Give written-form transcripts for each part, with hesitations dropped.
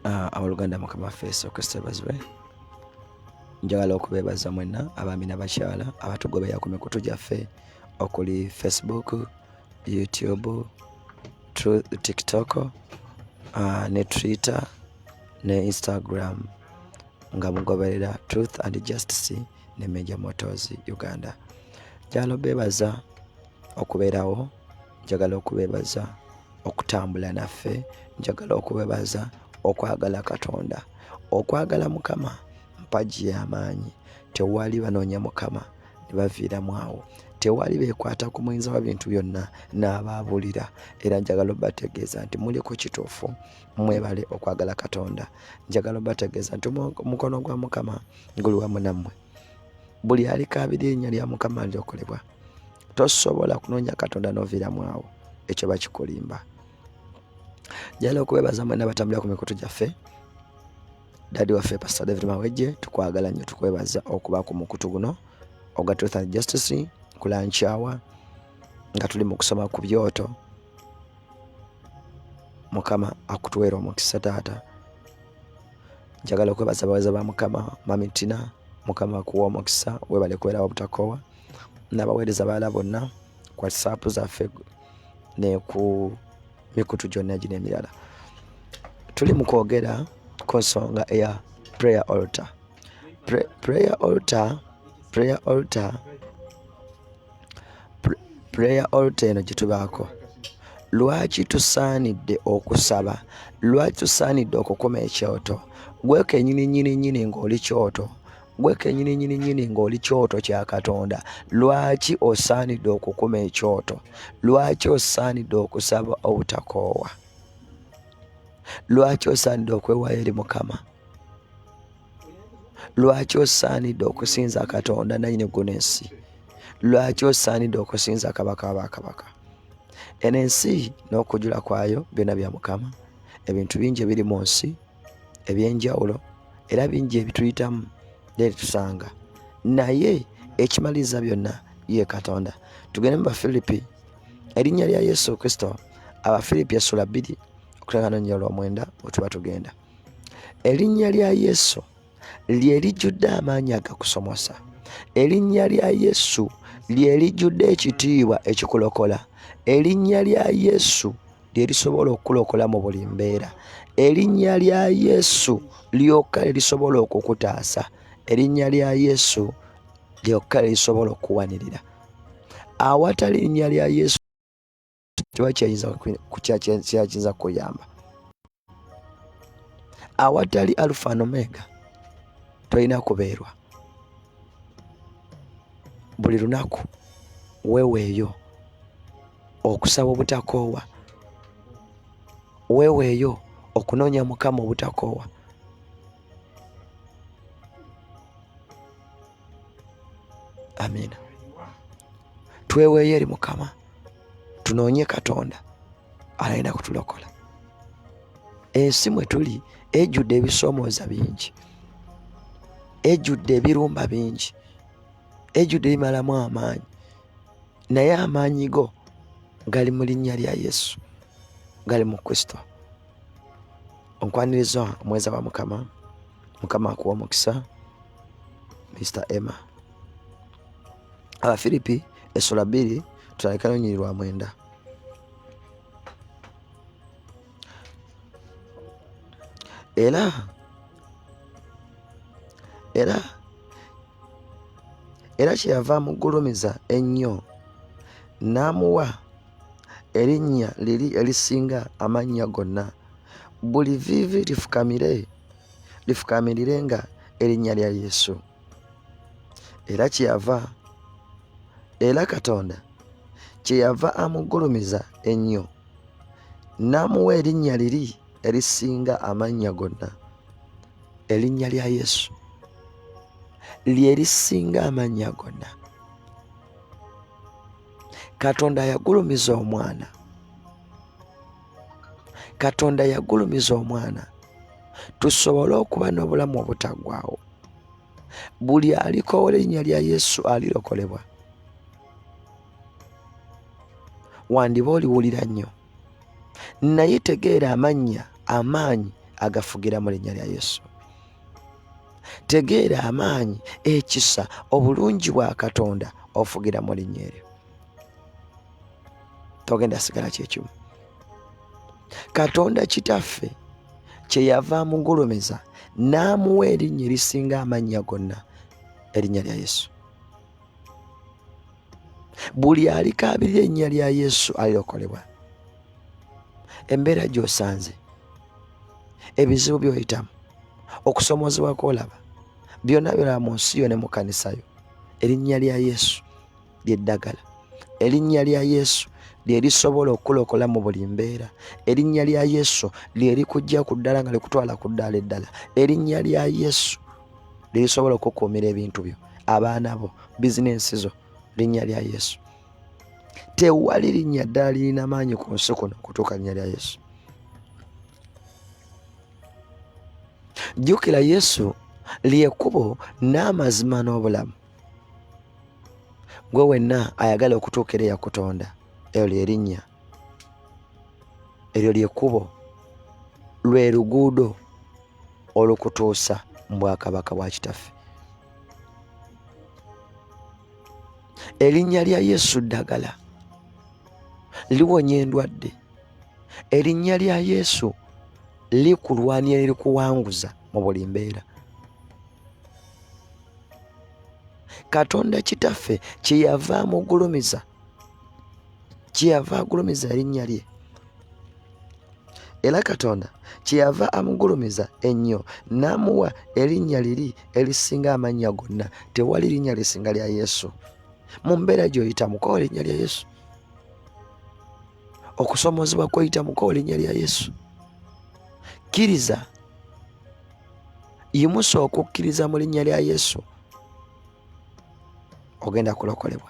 Abooluganda Mukama waffe Yesu Kristo bazibwe. Njagala okubeebaza mwenna abaami n'abakyala abatugobera ku mikutu gyaffe okuli Facebook, YouTube, TikTok, ne Twitter ne Instagram nga mugoberera Truth and Justice ne Major Motors Uganda. Njagala obeebaza okubeerawo, njagala okubeebaza okutambula naffe, njagala okubeebaza okwagala Katonda, okwagala Mukama mpagi y'amaanyi. Tewali banoonya Mukama ne baviiramu awo, tewali beekwata ku muyinza wa bintu byonna n'abaabulira. Era njagala obategeeza nti muli ku kituufu, mwebale okwagala Katonda. Njagala obategeeza nti omukono gwa Mukama guli wamu nammwe. Buli alikaabira erinnya lya Mukama lyokolebwa. Tosobola kunoonya Katonda n'oviiramu awo, ekyo bakikulimba. Njagala okubeebaza mwenna abatambulira ku mikutu gyaffe. Daddy waffe Pastor David Mawejje, tukwagala nnyo, tukwebaza okuba ku mukutu guno ogwa Truth and Justice kulanchawa nga tuli mu kusoma ku byoto. Mukama akutuweera omukisa taata. Njagala okwebaza abaweereza ba Mukama, Mami Tina, Mukama akuwa omukisa, weebale kubeera obutakoowa, n'abaweereza balala bonna ku WhatsApp zaffe ne ku mikutu gyonna gino emirala. Tuli mu kwogera ku nsonga eya prayer altar. Prayer altar eno gye tubaako. Lwaki tusaanidde okusaba? Lwaki tusaanidde okukoma ekyoto? Gwe kennyini ng'oli kyoto, gwe kennyini ng'oli kyoto kya Katonda, lwaki osaanidde okukuma ekyoto? Lwaki osaanidde okusaba obutakoowa? Lwaki osaanidde okwewaayo eri Mukama? Lwaki osaanidde okusinza Katonda nannyini eggulu n'ensi? Lwaki osaanidde okusinza kabaka w'abakabaka? Eno ensi n'okujula kwayo byonna bya Mukama. Ebintu bingi ebiri mu nsi eby'enjawulo, era bingi ebituyitamu tusanga, naye ekimaliriza byonna ye Katonda. Tugende mu Bafilipi, erinnya lya Yesu Kristo, Abafilipi essula 2 okuteekano nnyo olw'omwenda wetuba tugenda. Erinnya lya Yesu lye lijjudde amaanyi agakusomosa. Erinnya lya Yesu lye lijjudde ekitiibwa ekikulokola. Erinnya lya Yesu lye lisobola okukulokola mu buli mbeera. Erinnya lya Yesu Lyoka lisobola okukutaasa. Erinnya lya Yesu lyokka lisobola okuwanirira. Awatali erinnya lya Yesu kyayinza kuyamba. Awatali Alpha and Omega tolina kubeerwa. Buli lunaku weeweeyo okusaba obutakoowa, weeweeyo okunoonya Mukama obutakoowa. Amina. Tweweeyo eri Mukama, tunoonye Katonda alina kutulokola. Ensi mwe tuli ejjudde ebisoomooza bingi, ejjudde ebirumba bingi, ejjudde ebimalamu amaanyi, naye amaanyi go gali mu linnya lya Yesu, gali mu Kristo. Onkwaniriza omweza wa Mukama, Mukama akuwa omukisa. Mr. Emma. Abafilipi essula 2 tutandika n'olunnyiriri lwa 9. Era kyeyava amugulumiza ennyo n'amuwa erinnya liri erisinga amannya gonna, buli vviivi lifukamirenga erinnya lya Yesu. Era Katonda kyeyava amugulumiza ennyo n'amuwa erinnya liri erisinga amannya gonna. Erinnya lya Yesu lye lisinga amannya gonna. Katonda yagulumiza omwana. Katonda yagulumiza omwana tusobole okuba n'obulamu obutaggwaawo. Buli alikoowola erinnya lya Yesu alirokolebwa. Wandiba oliwulira nnyo, naye tegeera amaanyi agafugira mu linnya lya Yesu. Tegeera amaanyi, ekisa, obulungi bwa Katonda ofugira mu linnya eryo. Togenda sigala kyekimu. Katonda kitaffe kyeyava amugulumiza n'amuwa erinnya erisinga amannya gonna, erinnya lya Yesu. Buli alikaabirira erinnya lya Yesu alirokolebwa. Embeera gy'osanze, ebizibu by'oyitamu, okusomoozebwa kw'olaba, byonna byolaba mu nsi yo ne mu kanisa yo, erinnya lya Yesu ly'eddagala. Erinnya lya Yesu lye lisobola okulokola mu buli mbeera. Erinnya lya Yesu lye likujja ku ddala nga likutwala ku ddaala eddala. Erinnya lya Yesu lye lisobola okukuumira ebintu byo, abaana bo, bizinensi zo. Linnya lya Yesu. Tewali linnya ddala lirina maanyi ku nsi kuno kutuuka linnya lya Yesu. Jjukira Yesu ly'ekkubo n'amazima n'obulamu. Gwe wenna ayagala okutuukira eya Katonda, eryo ly'erinnya. Eryo ly'ekkubo, lwe luguudo olukutuusa mu bwakabaka bwa kitaffe. Erinnya lya Yesu ddagala, liwonya endwadde. Erinnya lya Yesu likulwanira, likuwanguza mu buli mbeera. Katonda kitaffe kyeyava amugulumiza, kyeyava agulumiza erinnya lye. Era Katonda kyeyava amugulumiza ennyo n'amuwa erinnya liri erisinga amannya gonna. Tewali linnya lisinga lya Yesu. Mu mbeera gy'oyitamu koowa erinnya lya Yesu. Okusomoozebwa kw'oyitamu koowa erinnya lya Yesu. Kkiriza, yimusa okukkiriza mu linnya lya Yesu, ogenda kulokolebwa.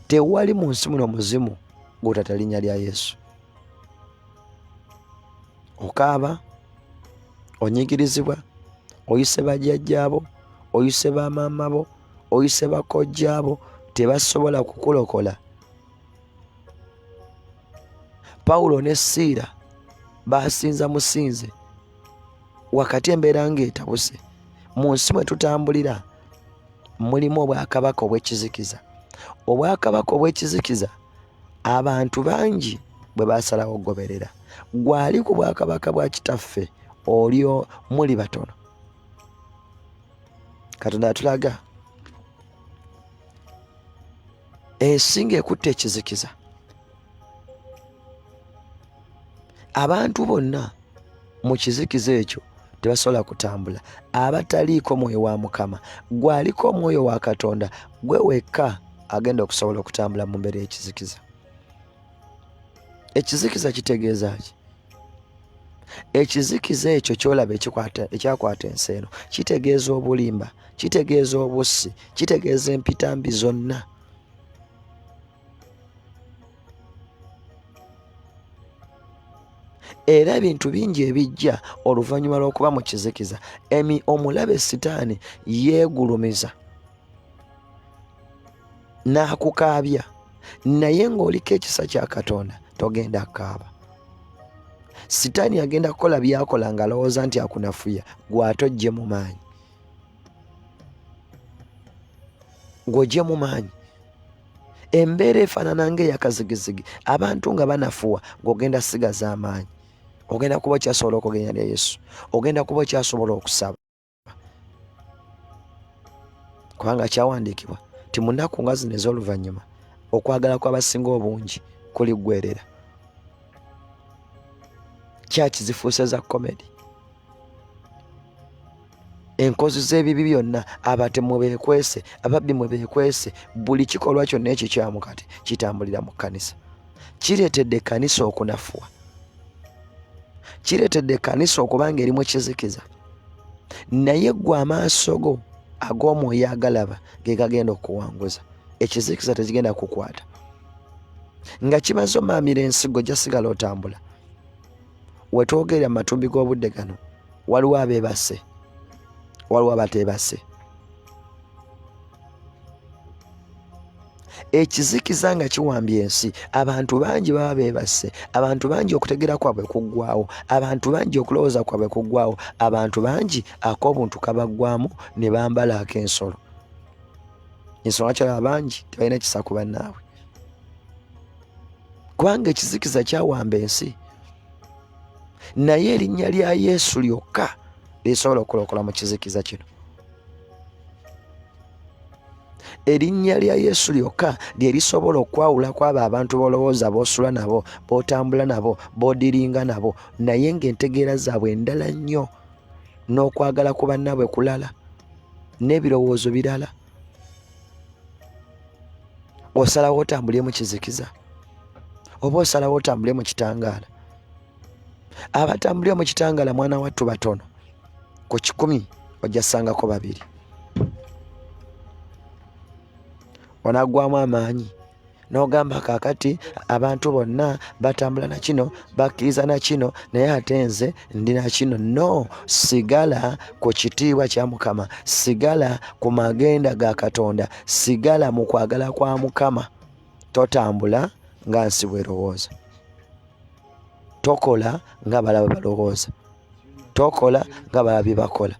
Tewali mu nsi muno muzimu gw'otata linnya lya Yesu. Okaaba, onyigirizibwa, oyise bajjajjaabo, oyise bamaama bo, oyise bakojjaabo, tebasobola kukulokola. Pawulo ne Siira baasinza musinze wakati embeera ng'etabuse. Mu nsi mwe tutambulira mulimu obwakabaka obw'ekizikiza. Obwakabaka obw'ekizikiza abantu bangi bwe baasalawo okugoberera. Gwali ku bwakabaka bwa kitaffe olyo muli batono. Katonda atulaga ensinga ekutta ekizikiza. Abantu bonna mu kizikiza ekyo tebasobola kutambula. Abataliiko mwoyo wa Mukama, gwaliko omwoyo wa Katonda, gwe wekka agenda okusobola okutambula mu mbeera y'ekizikiza. Ekizikiza kitegeeza ki? Ekizikiza ekyo ky'olaba ekyakwata ensi eno kitegeeza obulimba, kitegeeza obussi, kitegeeza empitambi zonna. Era ebintu bingi ebijja oluvannyuma lw'okuba mu kizikiza. Omulabe Sitaani yeegulumiza n'akukaabya, naye ng'oliko ekisa kya Katonda togenda kukaaba. Sitaani agenda kukola by'akola ng'alowooza nti akunafuya, gw'ate ojje mu maanyi. Gw'ojje mu maanyi. Embeera efaanana ng'eyakazigizigi, abantu nga banafuwa, ng'ogenda sigaza amaanyi. Ogenda kuba okyasobola okugenya lya Yesu. Ogenda kuba okyasobola okusaba. Kubanga kyawandiikibwa nti mu nnaku nga zino ez'oluvannyuma okwagala kw'abasinga obungi kuliggweerera. Kyaki zifuuse za komedi. Enkozi z'ebibi byonna, abatemu beekwese, ababbi mwe beekwese, buli kikolwa kyonna ekikyamu kati kitambulira mu kkanisa. Kireetedde ekkanisa okunafuwa. Kireetedde ekkanisa okuba nga erimu ekizikiza. Naye ggwe amaaso go ag'omwoyo agalaba ge gagenda okuwanguza. Ekizikiza tekigenda kukwata. Nga kimaze omaamira ensigo gyasigala otambula. We twogerera mu matumbi g'obudde gano, waliwo abeebase, waliwo abateebase. ekizikiza nga kiwambye ensi, abantu bangi baba beebase, abantu bangi okutegera kwabwe kuggwawo, abantu bangi okulowooza kwabwe kuggwawo, abantu bangi ak'obuntu kabaggwamu ne bambala ak'ensolo. Ensonga kyala bangi tebalina kisa ku bannaabwe, kubanga ekizikiza kyawamba ensi. Naye erinnya lya Yesu lyokka lisobola okulokola mu kizikiza kino. Erinnya lya Yesu lyokka lye lisobola okwawula kwabo abantu b'olowooza, b'osula nabo, b'otambula nabo, b'odiringa nabo, naye ng'entegeera zaabwe endala nnyo, n'okwagala ku bannaabwe kulala, n'ebirowoozo birala. Osalawo otambulire mu kizikiza oba osalawo otambulire mu kitangaala? Abatambulire mu kitangaala mwana wattu batono, ku 100 ojja ssangako 2. Onaggwamu amaanyi n'ogamba kaakati abantu bonna batambula na kino, bakkiriza na kino, naye ate nze ndi na kino. No, sigala ku kitiibwa kya Mukama, sigala ku magenda ga Katonda, sigala mu kwagala kwa Mukama. Totambula nga nsi bw'erowooza, tokola nga balaba balowooza, tokola nga balaba bye bakola.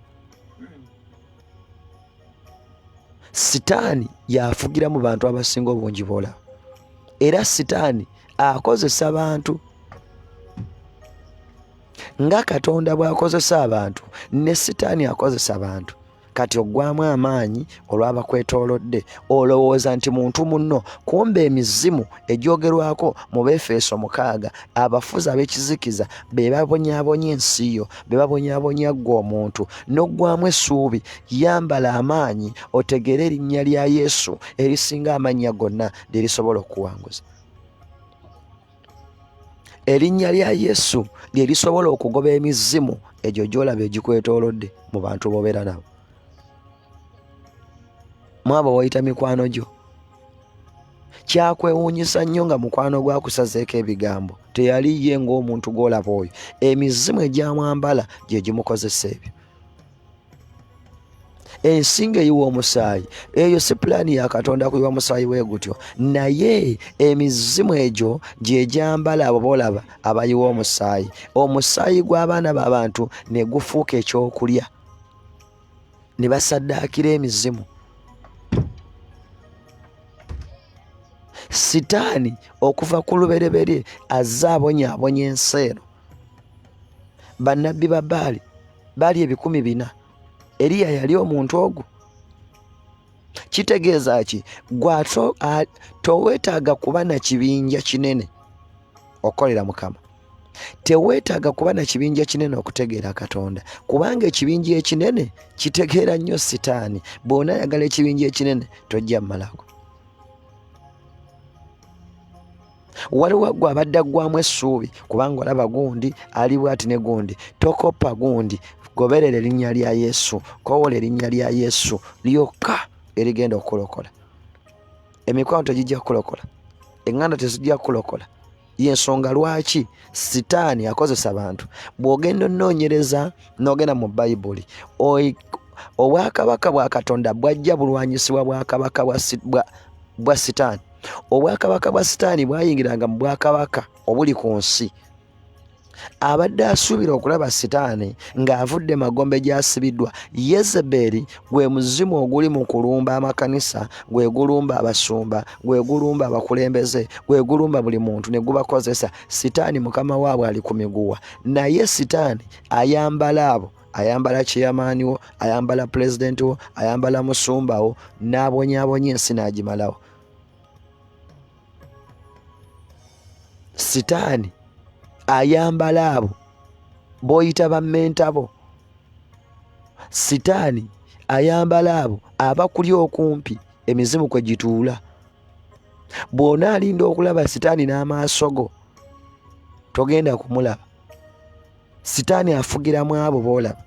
Sitaani yafugira mu bantu abasinga obungi bw'olaba, era sitaani akozesa abantu nga Katonda bw'akozesa abantu, ne sitaani akozesa abantu. Kati oggwamu amaanyi olw'abakwetoolodde, olowooza nti muntu munno, kumbe emizimu egyogerwako mu Befeso 6, abafuzi ab'ekizikiza be babonyaabonya ensi yo, be babonyaabonya ggwe omuntu. N'oggwamu essuubi, yambala amaanyi otegere erinnya lya Yesu erisinga amannya gonna lye lisobola okuwanguza. Erinnya lya Yesu lye lisobola okugoba emizimu egyo gy'olaba egikwetoolodde mu bantu b'obeera nabo. Mwabo wayita mikwano gyo, kyakwewuunyisa nnyo nga mukwano gwakusazeeko ebigambo, teyali ye ng'omuntu gw'olaba oyo. Emizimu egyamwambala gye gimukozesa ebyo. Ensinga eyiwa omusaayi, eyo si pulaani ya Katonda kuyiwa musaayi we gutyo, naye emizimu egyo gye gyambala abo boolaba abayiwa omusaayi. Omusaayi gw'abaana b'abantu ne gufuuka ekyokulya, ne basaddaakira emizimu. Sitaani okuva ku lubereberye azze abonyaabonya ensi eno. Bannabbi ba Baali baali 400. Eriya yali omuntu ogwo. Kitegeeza ki? Gwato toweetaaga kuba na kibinja kinene okolera Mukama. Teweetaaga kuba na kibinja kinene okutegeera Katonda, kubanga ekibinja ekinene kitegeera nnyo sitaani. Bw'ona ayagala ekibinja ekinene tojja mmalako. Waliwo gwe abadde aggwamu essuubi, kubanga olaba gundi ali bw'ati ne gundi. Tokoppa gundi, goberera erinnya lya Yesu, kowola erinnya lya Yesu lyokka erigenda okulokola. Emikwano tegijja kulokola, eŋŋanda tezijja kulokola. Y'ensonga lwaki sitaani akozesa bantu. Bw'ogenda onnoonyereza n'ogenda mu Bayibuli, obwakabaka bwa Katonda bwajja bulwanyisibwa bwakabaka bwa sitaani. Obwakabaka bwa sitaani bwayingiranga mu bwakabaka obuli ku nsi. Abadde asuubira okulaba sitaani ng'avudde magombe gy'asibiddwa. Yezeberi gwe muzimu oguli mu kulumba amakanisa, gwe gulumba abasumba, gwe gulumba abakulembeze, gwe gulumba buli muntu ne gubakozesa. Sitaani mukama waabwe ali ku miguwa, naye sitaani ayambala abo, ayambala chairman wo, ayambala pulezidenti wo, ayambala musumba wo, n'abonyaabonya ensi n'agimalawo. Sitaani ayambala abo b'oyita bammenta bo. Sitaani ayambala abo abakuli okumpi emizimu kwe gituula. Bw'onaalinda okulaba sitaani n'amaaso go, togenda kumulaba. Sitaani afugiramu abo b'olaba,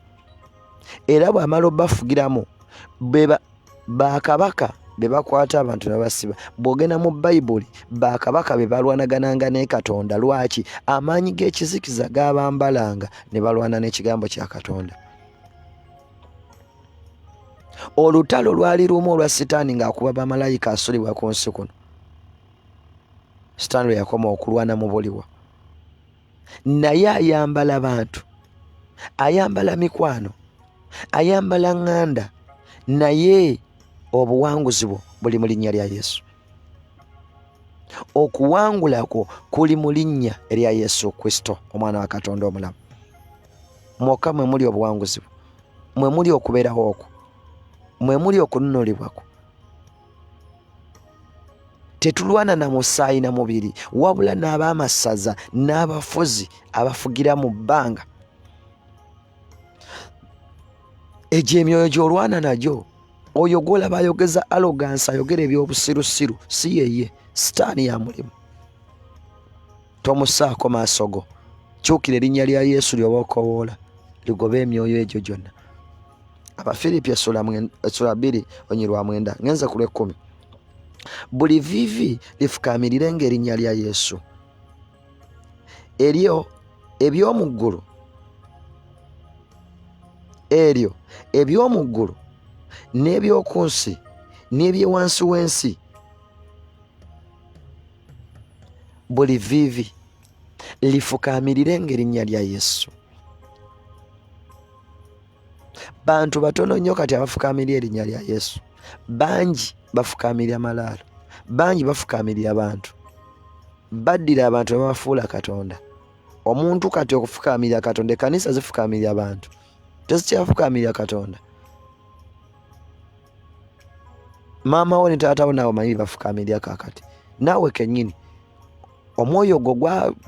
era bw'amala obbafugiramu bakabaka be bakwata abantu ne basiba. Bw'ogenda mu Bayibuli, bakabaka be balwanagananga ne Katonda. Lwaki? Amaanyi g'ekizikiza g'abambalanga ne balwana n'ekigambo kya Katonda. Olutalo lwali lumu olwa sitaani ng'akuba bamalayika asulibwa ku nsi kuno. Sitaani lwe yakoma okulwana mu buliwa. Naye ayambala bantu, ayambala mikwano, ayambala ŋŋanda, naye obuwanguzi bwo buli mu linnya lya Yesu. Okuwangulako kuli mu linnya erya Yesu Kristo, omwana wa Katonda omulamu. Mwokka mwe muli obuwanguzi bwo, mwe muli okubeerawo okwo, mwe muli okununulibwako. Tetulwana na musaayi na mubiri, wabula n'ab'amasaza n'abafuzi abafugira mu bbanga. Egyo emyoyo gy'olwana nagyo, oyo gw'olaba ayogeza arrogance, ayogera eby'obusirusiru, si yeye, sitaani ya mulimu. Tomusaako maaso go. Kyukira erinnya lya Yesu ly'oba okowoola, ligoba emyoyo egyo gyonna. Abafiripi essula 2:9 ngenze ku lw'ekkumi. Buli vivi lifukaamirire ng'erinnya lya Yesu. Eryo eby'omu ggulu, eryo eby'omu ggulu n'eby'oku nsi n'ebyewansi w'ensi, buli vivi lifukaamirire ng'erinnya lya Yesu. Bantu batono nnyo kati abafukaamirira erinnya lya Yesu. Bangi bafukaamirira malaalo, bangi bafukaamirira abantu, baddira abantu ne babafuula Katonda. Omuntu kati okufukaamirira Katonda, ekkanisa zifukaamirira abantu, tezikyafukamirira Katonda. Maama wo ne taata wo naawe omanyi bafukaamirira kaakati. Naawe kennyini omwoyo gwo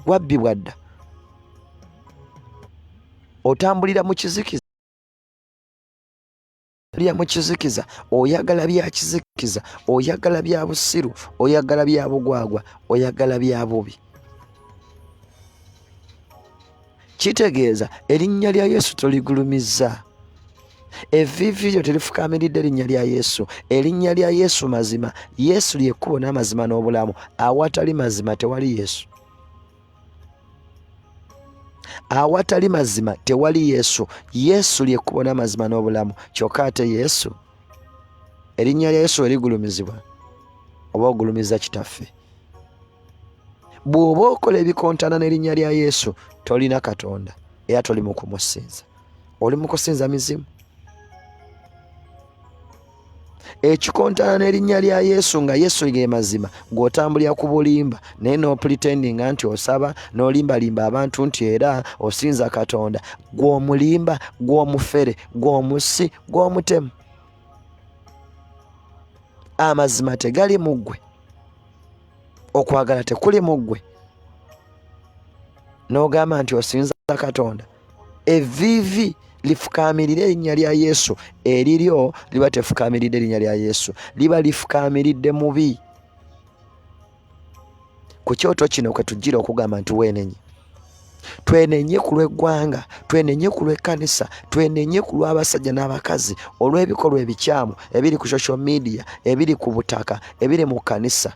gwabbibwa dda, otambulira mu kizikiza. Oyagala bya kizikiza, oyagala bya busiru, oyagala bya bugwagwa, oyagala bya bubi. Kitegeeza erinnya lya Yesu toligulumizza. Evviivi lyo terifukamiridde erinnya lya Yesu. Erinnya lya Yesu mazima. Yesu ly'ekkubo n'amazima n'obulamu. Awatali mazima tewali Yesu. Awatali mazima tewali Yesu. Yesu ly'ekkubo n'amazima n'obulamu. Kyokka ate Yesu, erinnya lya Yesu erigulumizibwa, oba ogulumiza kitaffe. Bw'oba okola ebikontana n'erinnya lya Yesu, tolina Katonda era toli mu kumusinza, oli mu kusinza mizimu. Ekikontana n'erinnya lya Yesu nga Yesu ge mazima, gw'otambulira ku bulimba naye n'opretendinga nti osaba, n'olimbalimba abantu nti era osinza Katonda, gw'omulimba, gw'omufere, gw'omusi, gw'omutemu. Amazima tegali mu ggwe, okwagala tekuli mu ggwe, n'ogamba nti osinza Katonda. Evviivi lifukaamirire erinnya lya Yesu, eriryo liba tefukamiridde erinnya lya Yesu, liba lifukamiridde mubi. Ku kyoto kino kwe tujjira okugamba nti weenenye. Twenenye ku lw'eggwanga, twenenye ku lw'ekkanisa, twenenye ku lw'abasajja n'abakazi, olw'ebikolwa ebikyamu ebiri ku social media, ebiri ku butaka, ebiri mu kkanisa.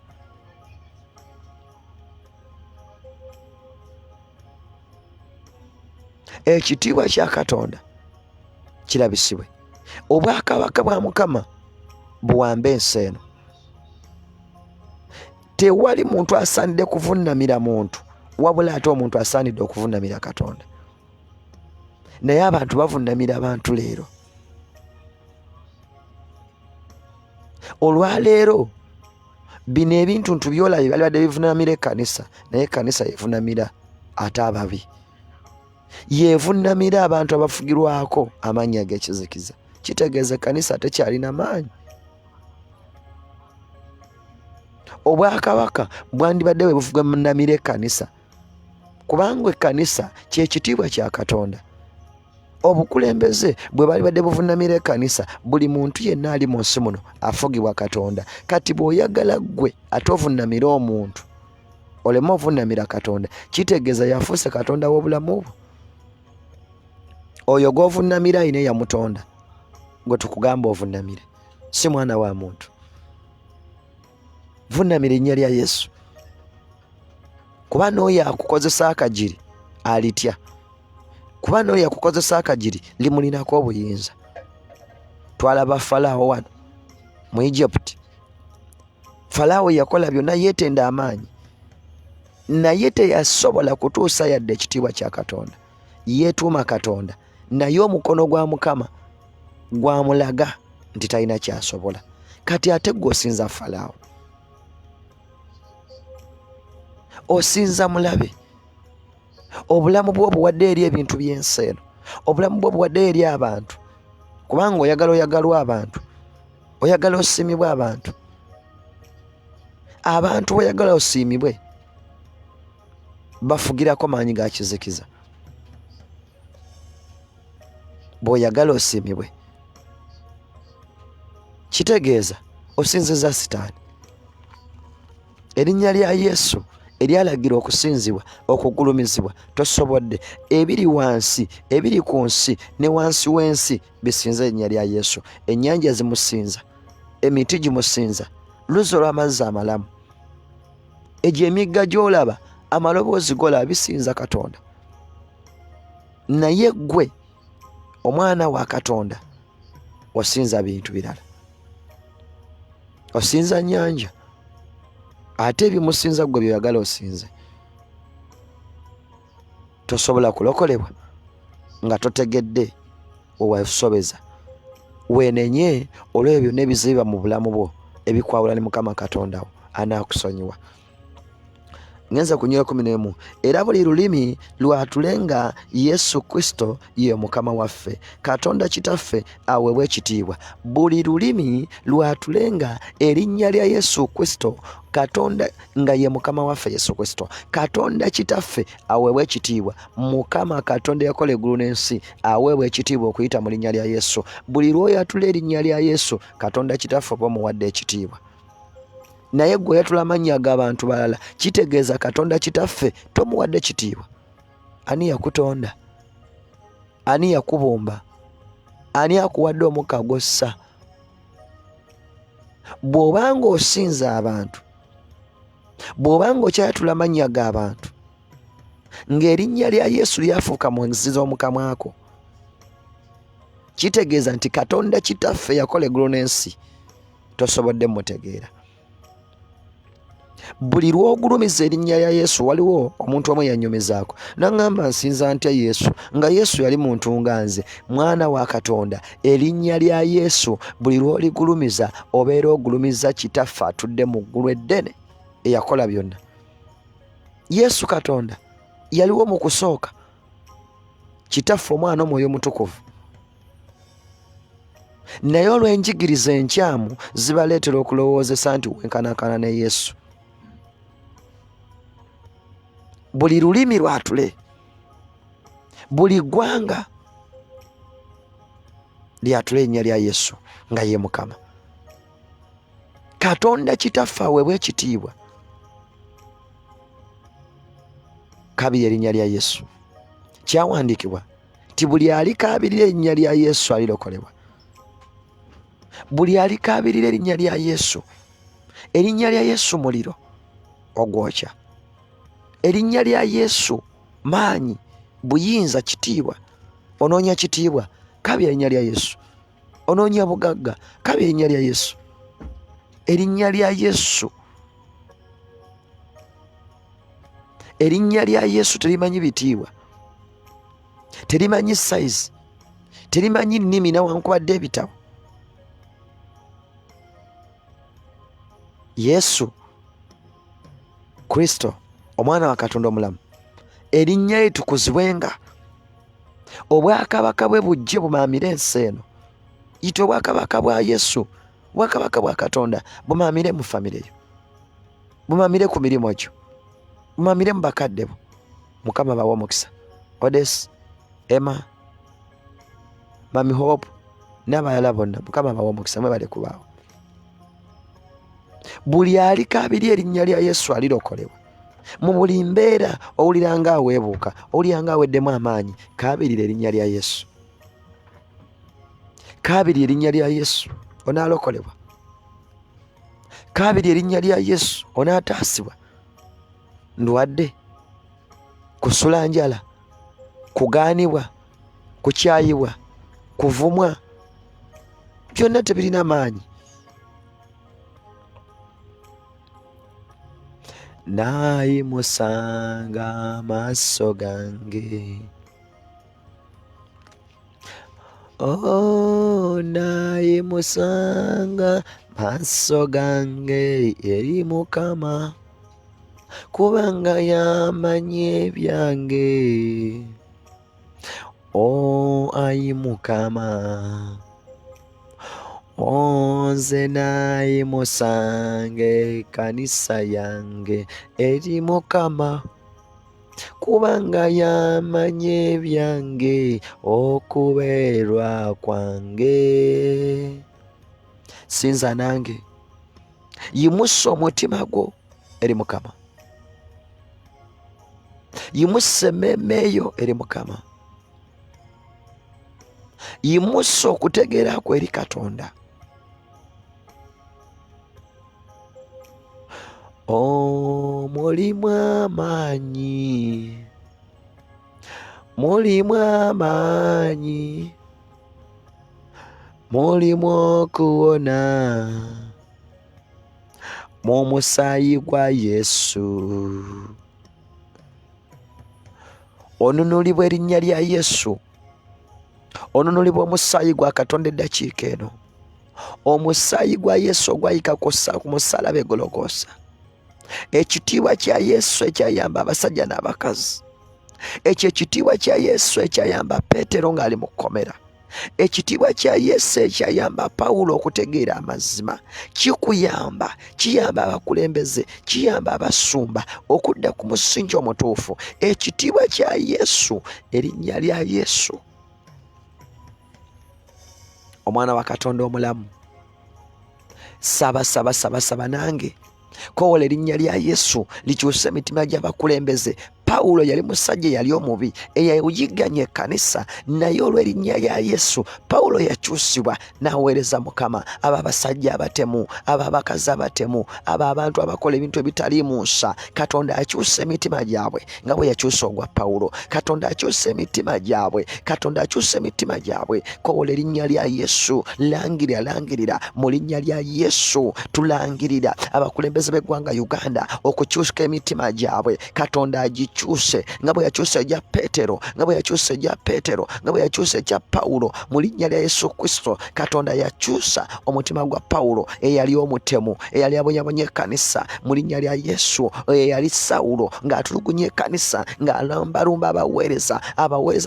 Ekitiibwa kya Katonda kirabisibwe. Obwakabaka bwa Mukama buwambe ensi eno. Tewali muntu asaanidde kuvunnamira muntu, wabula ate omuntu asaanidde okuvunnamira Katonda. Naye abantu bavunnamira abantu leero. Olwaleero bino ebintu byolabye balibadde bivunnamira ekkanisa, naye ekkanisa yevunnamira ate ababi. Yevunnamira abantu abafugirwako amannya ag'ekizikiza. Kitegeeza ekkanisa tekyalina maanyi. Obwakabaka bwandibadde bwe buvunnamira ekkanisa, kubanga ekkanisa kye kitiibwa kya Katonda. Obukulembeze bwe balibadde buvunnamira ekkanisa, buli muntu yenna ali mu nsi muno afugibwa Katonda. Kati bw'oyagala ggwe ate ovunnamira omuntu, oleme ovunnamira Katonda, kitegeeza yafuuse Katonda w'obulamu bwo. Oyo gw'ovunnamira ayina yamutonda, gwe tukugamba ovunnamire, si mwana wa muntu. Vunnamira erinnya lya Yesu, kuba n'oyo akukozesa akagiri alitya, kuba n'oyo akukozesa akagiri limulinako obuyinza. Twalaba Falaawo wano mu Egypt. Falaawo yakola byonna, yeetenda amaanyi, naye teyasobola kutuusa yadde ekitiibwa kya Katonda. Yeetuuma Katonda, naye omukono gwa Mukama gwamulaga nti talina kyasobola. Kati ate gwe osinza Falaawo, osinza mulabe, obulamu bwo obuwadde eri ebintu by'ensi eno, obulamu bwo obuwadde eri abantu, kubanga oyagalwa abantu, oyagala osiimibwe abantu. Abantu oyagala osiimibwe bafugirako maanyi ga kizikiza. Bw'oyagala osiimibwe kitegeeza osinziza Sitaani. Erinnya lya Yesu eryalagira okusinzibwa, okugulumizibwa tosobodde. Ebiri wansi, ebiri ku nsi ne wansi w'ensi bisinza erinnya lya Yesu. Ennyanja zimusinza, emiti gimusinza, luzzi olw'amazzi amalamu, egyo emigga gy'olaba, amaloboozi golaba bisinza Katonda. Naye ggwe omwana wa Katonda osinza bintu birala. Osinza nnyanja, ate ebimusinza ggwe byoyagala osinze. Tosobola kulokolebwa nga totegedde wewasobeza. Weenenye olw'ebyo byonna ebiziba mu bulamu bwo ebikwawula ne Mukama Katonda wo, anaakusonyiwa. Ngenza ku 11, era buli lulimi lwatulenga Yesu Kristo ye Mukama waffe, Katonda Kitaffe aweebwe ekitiibwa. Buli lulimi lwatulenga erinnya lya Yesu Kristo, Katonda nga ye Mukama waffe Yesu Kristo, Katonda Kitaffe aweebwe ekitiibwa. Mukama Katonda yakola eggulu n'ensi aweebwe ekitiibwa okuyita mu linnya lya Yesu. Buli lw'oyatula erinnya lya Yesu, Katonda Kitaffe oba omuwadde ekitiibwa. Naye gwe oyatula amannya ag'abantu balala, kitegeeza Katonda Kitaffe tomuwadde kitiibwa. Ani yakutonda? Ani yakubumba? Ani akuwadde omukka gw'ossa? Bw'obanga osinza abantu, bw'obanga okyayatula amannya g'abantu, ng'erinnya lya Yesu lyafuuka mu nzizo mu kamwako, kitegeeza nti Katonda Kitaffe yakola eggulu n'ensi tosobodde mutegeera. Buli lw'ogulumiza erinnya lya Yesu, waliwo omuntu omu yanyumizaako n'aŋŋamba nsinza ntya Yesu, nga Yesu yali muntu nga nze, mwana wa Katonda. Erinnya lya Yesu buli lw'oligulumiza obeera ogulumiza Kitaffe atudde mu ggulu eddene eyakola byonna. Yesu Katonda yaliwo mu kusooka, Kitaffe Omwana Omwoyo Mutukuvu. Naye olw'enjigiriza enkyamu zibaleetera okulowoozesa nti wenkanakana ne Yesu. Buli lulimi lwatule, buli ggwanga lyatule erinnya lya Yesu nga ye Mukama. Katonda Kitaffe aweebwe ekitiibwa. Kabiri erinnya lya Yesu. Kyawandiikibwa nti buli alikaabirira erinnya lya Yesu alirokolebwa. Buli alikaabirira erinnya lya Yesu, erinnya lya Yesu muliro ogwokya. Erinnya lya Yesu maanyi, buyinza, kitiibwa. Onoonya kitiibwa, kabira erinnya lya Yesu. Onoonya bugagga, kabira erinnya lya Yesu. Erinnya lya Yesu, erinnya lya Yesu terimanyi bitiibwa, terimanyi sayizi, terimanyi nnimi newankubadde ebitabo. Yesu Kristo, Omwana wa Katonda omulamu, erinnya lye litukuzibwenga. Obwakabaka bwe bujje bumaamire ensi eno. Yita obwakabaka bwa Yesu, obwakabaka bwa Katonda bumaamire mu famire yo, bumaamire ku mirimu gyo, bumaamire mu bakadde bo. Mukama bawa omukisa. Odesi, Emma, Mami Hope n'abalala bonna, Mukama bawa omukisa, mwebale kubaawo. Buli alikaabirira erinnya lya Yesu alirokolebwa. Mu buli mbeera owulira nga aweebuuka, owulira nga aweddemu amaanyi, kaabirira erinnya lya Yesu. Kaabirira erinnya lya Yesu onaalokolebwa. Kaabirira erinnya lya Yesu onaataasibwa. Ndwadde, kusula njala, kugaanibwa, kukyayibwa, kuvumwa, byonna tebirina maanyi. nayimusanga amaaso gange. Oh, nayimusanga amaaso gange eri Mukama, kubanga yamanyi ebyange. Oh, ayi Mukama, nze nayimusange kanisa yange eri Mukama, kubanga yamanyi ebyange okubeerwa kwange. Sinza nange yimusa omutima gwo eri Mukama, yimusa emmeeme eyo eri Mukama, yimusa okutegeera kwo eri Katonda. Mulimu amaanyi, mulimu amaanyi, mulimu okuwona mu musaayi gwa Yesu. Onunulibwa erinnya lya Yesu, onunulibwa omusaayi gwa Katonda eddakiika eno, omusaayi gwa Yesu ogwayika ku musaalaba egologoosa. Ekitiibwa kya Yesu ekyayamba abasajja n'abakazi, ekyo ekitiibwa kya Yesu ekyayamba Peetero ng'ali mu kkomera, ekitiibwa kya Yesu ekyayamba Pawulo okutegeera amazima, kiyamba abakulembeze, kiyamba abasumba okudda ku musingi omutuufu. Ekitiibwa kya Yesu, erinnya lya Yesu, omwana wa Katonda omulamu. Saba nange kowola erinnya lya Yesu likyusa emitima gy'abakulembeze. Pawulo yali musajja yali omubi eyayigganya ekkanisa, naye olw'erinnya lya Yesu Pawulo yakyusibwa n'aweereza Mukama. Abo abasajja abatemu, abo abakazi abatemu, abo abantu abakola ebintu ebitaliimu nsa, Katonda akyusa emitima gyabwe nga bwe yakyusa ogwa Pawulo. Katonda akyusa emitima gyabwe, Katonda akyusa emitima gyabwe. Kowola erinnya lya Yesu, langirira mu linnya lya Yesu. Tulangirira abakulembeze b'eggwanga Uganda okukyusa emitima gyabwe, Katonda agikyuse nga bwe yakyusa egya Peetero, nga bwe yakyusa egya Peetero, nga bwe yakyusa egya Pawulo. Mu linnya lya Yesu Kristo, Katonda yakyusa omutima gwa Pawulo eyali omutemu, eyali abonyabonya ekkanisa. Mu linnya lya Yesu, eyali Sawulo ng'atulugunya ekkanisa, ng'alambalumba abaweereza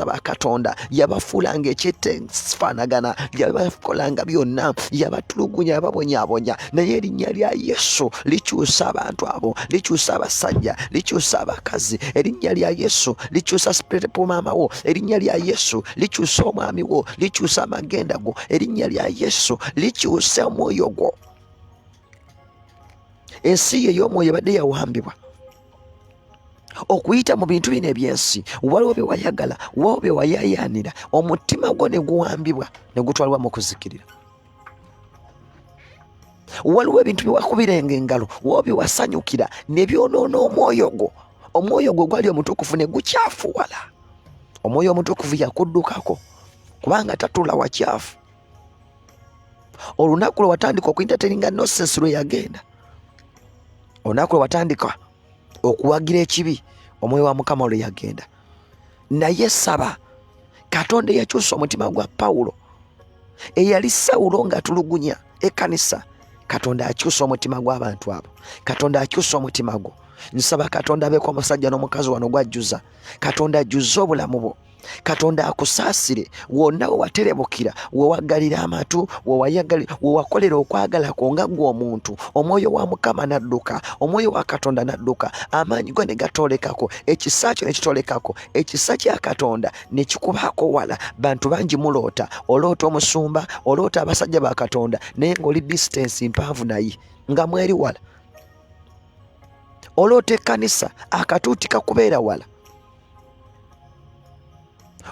ba Katonda, yabafuulanga ekyetefaanagana, yabakolanga byonna, yabatulugunya, yababonyaabonya. Naye erinnya lya Yesu likyusa abantu abo, likyusa abasajja, likyusa abakazi. Erinnya lya Yesu likyusa sipiritu maama wo, erinnya lya Yesu likyusa omwami wo, likyusa amagenda go, erinnya lya Yesu likyusa omwoyo gwo. Ensi ye y'omwoyo ebadde yawambibwa okuyita mu bintu bino ebyensi. Waliwo bye wayagala, waliwo bye wayayaanira, omutima gwo ne guwambibwa ne gutwalibwa mu kuzikirira. Waliwo ebintu bye wakubirenga engalo, waliwo bye wasanyukira ne byonoona omwoyo gwo. Omwoyo gwo gwali omutukuvu ne gukyafuwala. Omwoyo omutukuvu yakuddukako kubanga tatula wakyafu. Olunaku lwe watandika okuyita teringa nonsense lwe yagenda, olunaku lwe watandika okuwagira ekibi, omwoyo wa Mukama lwe yagenda. Naye saba, Katonda yakyusa omutima gwa Pawulo eyali Sawulo ng'atulugunya ekkanisa. Katonda akyusa omutima gw'abantu abo, Katonda akyusa omutima gwo. Nsaba Katonda abeeko omusajja n'omukazi wano gwajjuza. Katonda ajjuza obulamu bwo, Katonda akusaasire wonna we waterebukira, we waggalira amatu, we wakolera okwagala ko nga gwe omuntu. Omwoyo wa Mukama n'adduka, omwoyo wa Katonda n'adduka, amaanyi go ne gatoolekako, ekisa kyo ne kitoolekako, ekisa kya Katonda ne kikubaako wala. Bantu bangi muloota, oloota omusumba, oloota abasajja ba Katonda, naye ng'oli distance mpanvu naye nga mweri wala. Oloota ekkanisa, akatuuti kakubeera wala.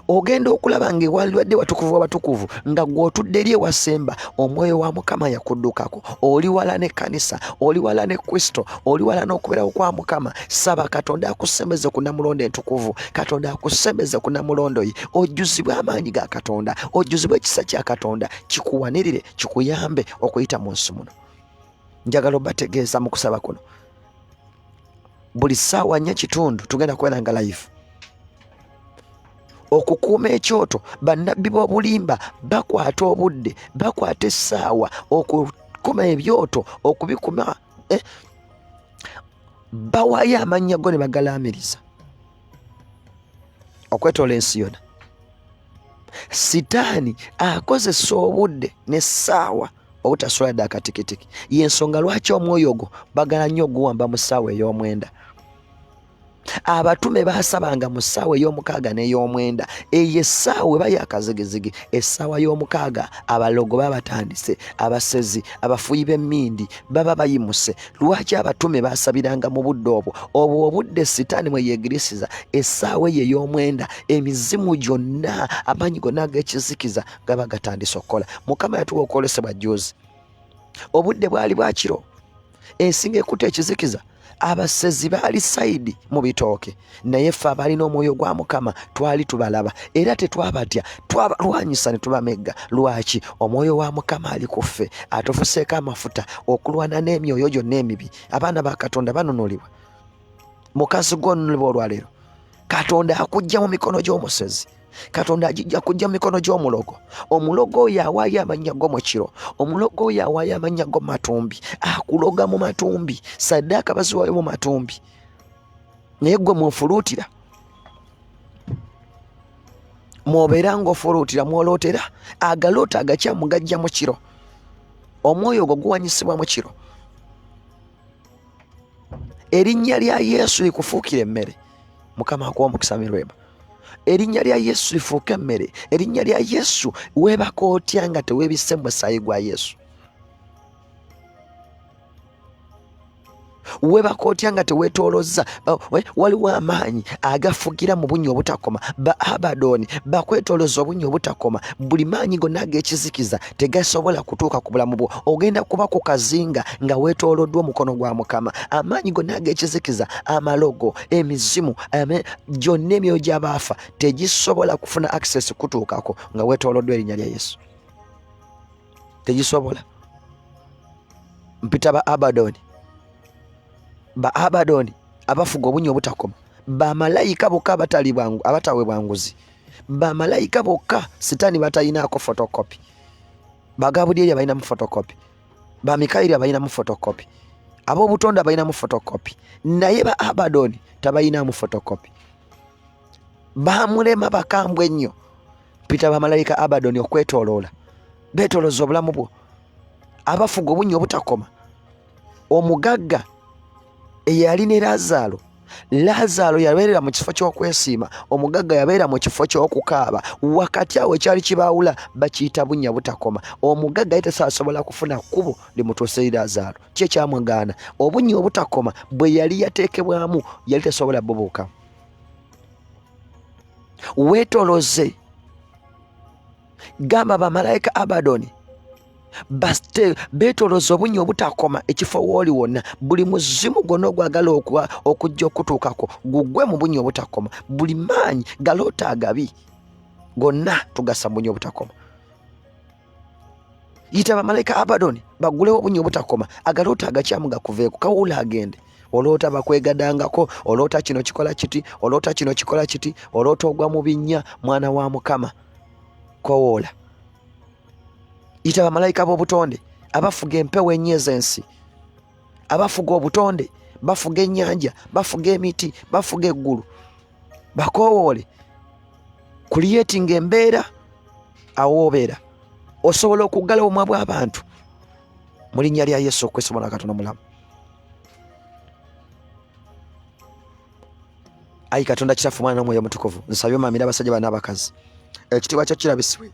Ogenda okulaba ng'ewaliwadde watukuvu w'abatukuvu nga gw'otudde eri ewasemba, omwoyo wa Mukama yakuddukako. Oli wala n'ekkanisa, oli wala ne Kristo, oli wala n'okubeerawo kwa Mukama. Saba Katonda akusembeze ku Namulondo entukuvu, Katonda akusembeze ku Namulondo ye. Ojjuzibwe amaanyi ga Katonda, ojjuzibwe ekisa kya Katonda, kikuwanirire, kikuyambe okuyita mu nsi muno. Njagala obategeeza mu kusaba kuno, buli ssaawa 4 kitundu tugenda kweranga live. Okukuuma ekyoto, bannabbi b'obulimba bakwata obudde, bakwata essaawa okukuma ebyoto, okubikuma bawaayo amannya go ne bagalaamiriza okwetoola ensi yonna. Sitaani akozesa obudde n'essaawa obutasula dda akatikitiki. Y'ensonga lwaki omwoyo ogwo bagala nnyo oguwamba mu ssaawa ey'omwenda. Abatume baasabanga mu ssaawa ey'omukaaga n'ey'omwenda. Eyo essaawa eba yakazigizigi. Essaawa y'omukaaga abalogo babatandise, abasezi, abafuyi b'emmindi baba bayimuse. Lwaki abatume baasabiranga mu budde obwo? Obwo obudde Sitaani mwe yeegirisiza. Essaawa eyo ey'omwenda, emizimu gyonna, amaanyi gonna ag'ekizikiza gaba gatandise okukola. Mukama yatuwa okwolesebwa jjuuzi. Obudde bwali bwa kiro, ensinga ekutte ekizikiza. Abasezi baali sayidi mu bitooke, naye ffe abalina omwoyo gwa Mukama twali tubalaba era tetwabatya, twabalwanyisa ne tubamegga. Lwaki? Omwoyo wa Mukama ali ku ffe, atufuseeko amafuta okulwana n'emyoyo gyonna emibi. Abaana ba Katonda banunulibwa. Mukazi gw'onunulibwa olwaleero, Katonda akujja mu mikono gy'omusezi. Katonda ajja kujja mu mikono gy'omulogo. Omulogo oyo awaayo amannya go mu kiro, omulogo oyo awaayo amannya go mu matumbi, akuloga mu matumbi, saddaaka baziwayo mu matumbi, naye gwe mwofuluutira, mwobeera ng'ofuluutira, mwolootera. Agaloota agakyamu gajja mu kiro, omwoyo ogwo guwanyisibwa mu kiro. Erinnya lya Yesu likufuukira emmere. Mukama akuwa omukisa mirweba. Erinnya lya Yesu lifuuke emmere. Erinnya lya Yesu weebaka otya nga teweebisse mu musaayi gwa Yesu? Weebaka otya nga teweetoolozza? Waliwo amaanyi agafugira mu bunnya obutakoma, ba Abadoni bakwetooloza obunnya obutakoma. Buli maanyi gonna ag'ekizikiza tegasobola kutuuka ku bulamu bwo. Ogenda kuba ku kazinga nga weetooloddwa omukono gwa Mukama. Amaanyi gonna ag'ekizikiza, amalogo, emizimu, gyonna emyoyo gy'abaafa tegisobola kufuna access kutuukako nga weetooloddwa erinnya lya Yesu. Tegisobola. Mpita ba Abadoni abafuga obunnya obutakoma, bamalayika bokka abataweebwa nguzi, bamalayika bokka Sitaani batayinaako fotokopi, Bagabudyeri abalinamu fotokopi, Bamikayiri abalinamu fotokopi, ab'obutonde abalinamu fotokopi, naye ba Abadoni tabalinamu fotokopi. Bamulema bakambwe ennyo. Mpita bamalayika Abadoni okwetooloola, beetoolooza obulamu bwo. Abafuga obunnya obutakoma, omugagga eyali ne Laazaalo yabeerera mu kifo ky'okwesiima, omugagga yabeera mu kifo ky'okukaaba. Wakati awo ekyali kibaawula bakiyita bunnya butakoma. Omugagga ye tasobola kufuna kkubo limutuuse eri Laazaalo. Ki ekyamwagaana? Obunnya obutakoma bwe yali yateekebwamu yali tasobola bubuuka. Weetooloze, gamba bamalayika Abadoni beetooloza obunnya obutakoma ekifo wooli wonna. Buli muzimu gwonna ogwagala okujja okutuukako gugwe mu bunnya obutakoma. Buli maanyi galoota agabi gonna tugasa mu bunnya obutakoma. Yita bamalayika Abadoni bagulewo obunnya obutakoma. Agaloota agakyamu gakuveeko, kawuula agende. Oloota bakwegadangako, oloota kino kikola kiti, oloota kino kikola kiti, oloota ogwa mu binnya, mwana wa Mukama, kowoola. Yita bamalayika b'obutonde abafuga empewo ennya ez'ensi, abafuga obutonde, bafuga ennyanja, bafuga emiti, bafuga eggulu. Bakoowoole kuliyetinga embeera awo obeera. Osobola okuggala obumwa bw'abantu mu linnya lya Yesu okwesibwa na Katonda omulamu. Ayi Katonda Kitaffe, Mwana n'Omwoyo Omutukuvu, nsabye omamira abasajja bana abakazi, ekitiibwa kyo kirabisibwe,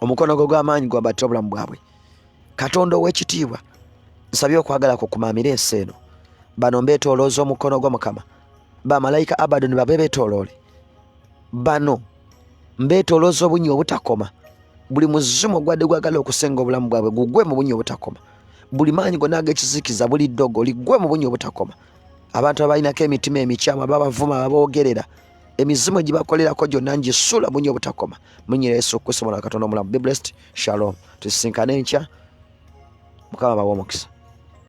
omukono gwo gw'amaanyi gwambattira obulamu bwabwe. Katonda ow'ekitiibwa, nsabye okwagala kwo kumaamira ensi eno. Bano mbeetoolooza omukono gwo Mukama. Bamalayika Abadoni babe beetooloole. Bano mbeetoolooza obunnya obutakoma. Buli muzimu ogwadde gwagala okusenga obulamu bwabwe gugwe mu bunnya obutakoma. Buli maanyi gonna ag'ekizikiza, buli ddogo liggwe mu bunnya obutakoma. Abantu abalinako emitima emikyamu, ababavuma, ababoogerera, emizimu egibakolerako gyonna ngisuula bunnya obutakoma. Munyira Yesu Kristo, Mwana wa Katonda omulamu. Be blessed. Shalom. Tusisinkane enkya. Mukama bawe omukisa.